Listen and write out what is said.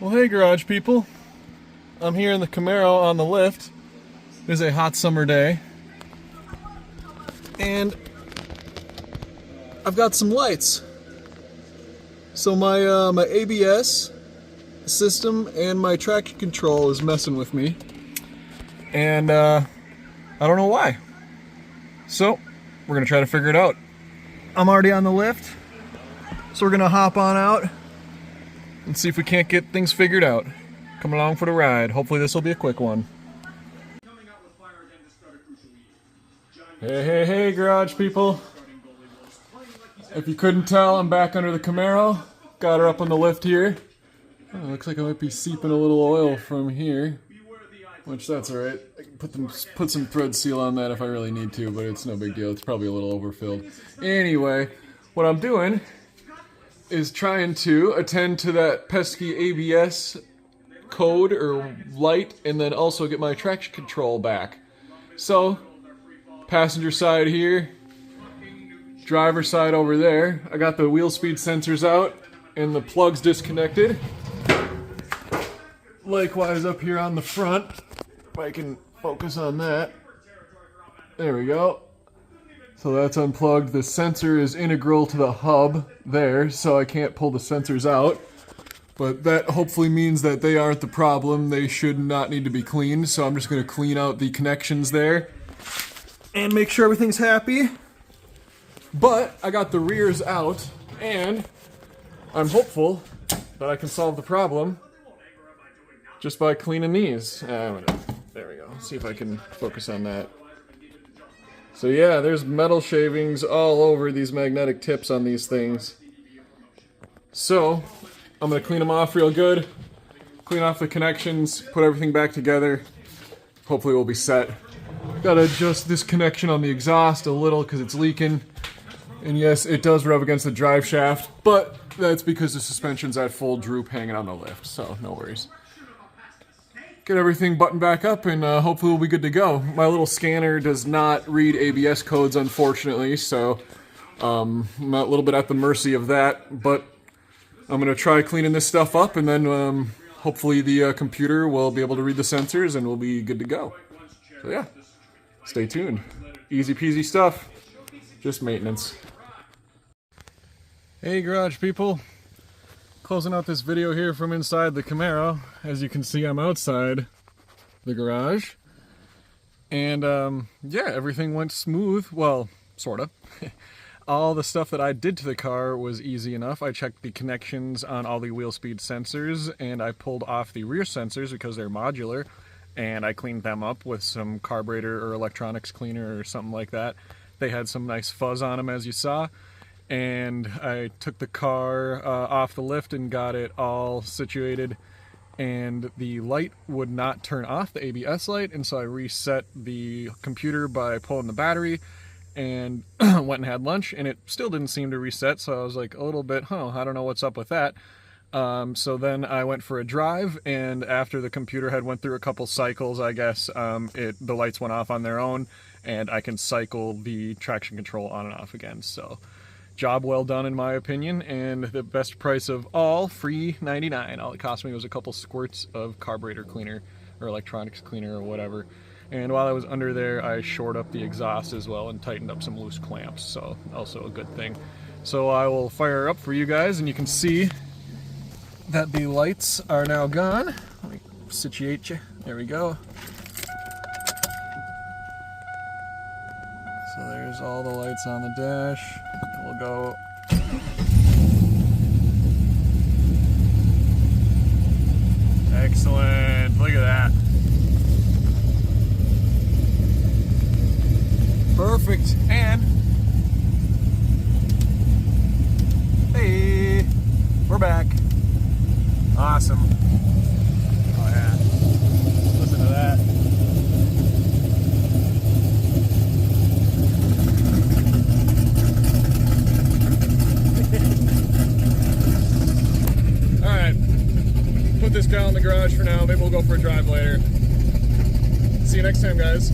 Well, hey garage people. I'm here in the Camaro on the lift. It is a hot summer day. And I've got some lights. So my ABS system and my traction control is messing with me. And I don't know why. So we're gonna try to figure it out. I'm already on the lift. So we're gonna hop on out and see if we can't get things figured out. Come along for the ride. Hopefully this will be a quick one. Hey, garage people. If you couldn't tell, I'm back under the Camaro. Got her up on the lift here. Oh, looks like I might be seeping a little oil from here. Which, that's alright. I can put some thread seal on that if I really need to, but it's no big deal. It's probably a little overfilled. Anyway, what I'm doing is trying to attend to that pesky ABS code or light, and then also get my traction control back. So, passenger side here, driver side over there. I got the wheel speed sensors out and the plugs disconnected. Likewise up here on the front, if I can focus on that. There we go. So that's unplugged. The sensor is integral to the hub there, so I can't pull the sensors out. But that hopefully means that they aren't the problem. They should not need to be cleaned, so I'm just going to clean out the connections there and make sure everything's happy. But I got the rears out, and I'm hopeful that I can solve the problem just by cleaning these. There we go. See if I can focus on that. So yeah, there's metal shavings all over these magnetic tips on these things. So I'm going to clean them off real good, clean off the connections, put everything back together. Hopefully we'll be set. Got to adjust this connection on the exhaust a little because it's leaking. And yes, it does rub against the drive shaft, but that's because the suspension's at full droop hanging on the lift, so no worries. Get everything buttoned back up and hopefully we'll be good to go. My little scanner does not read ABS codes, unfortunately, so I'm a little bit at the mercy of that, but I'm going to try cleaning this stuff up, and then hopefully the computer will be able to read the sensors and we'll be good to go. So yeah, stay tuned. Easy peasy stuff, just maintenance. Hey garage people. Closing out this video here from inside the Camaro. As you can see, I'm outside the garage. And yeah, everything went smooth. Well, sorta. All the stuff that I did to the car was easy enough. I checked the connections on all the wheel speed sensors, and I pulled off the rear sensors because they're modular, and I cleaned them up with some carburetor or electronics cleaner or something like that. They had some nice fuzz on them, as you saw. And I took the car off the lift and got it all situated, and the light would not turn off, the ABS light, and so I reset the computer by pulling the battery and went and had lunch, and it still didn't seem to reset, so I was like a little bit, I don't know what's up with that. So then I went for a drive, and after the computer had went through a couple cycles, I guess, the lights went off on their own, and I can cycle the traction control on and off again, so job well done in my opinion, and the best price of all, free 99. All it cost me was a couple squirts of carburetor cleaner or electronics cleaner or whatever. And while I was under there, I shored up the exhaust as well and tightened up some loose clamps, so also a good thing. So I will fire up for you guys, and you can see that the lights are now gone. Let me situate you. There we go. So there's all the lights on the dash. We'll go. Excellent. Look at that. Perfect. And hey, we're back. Awesome. Oh yeah. Listen to that. Put this guy in the garage for now. Maybe we'll go for a drive later. See you next time, guys.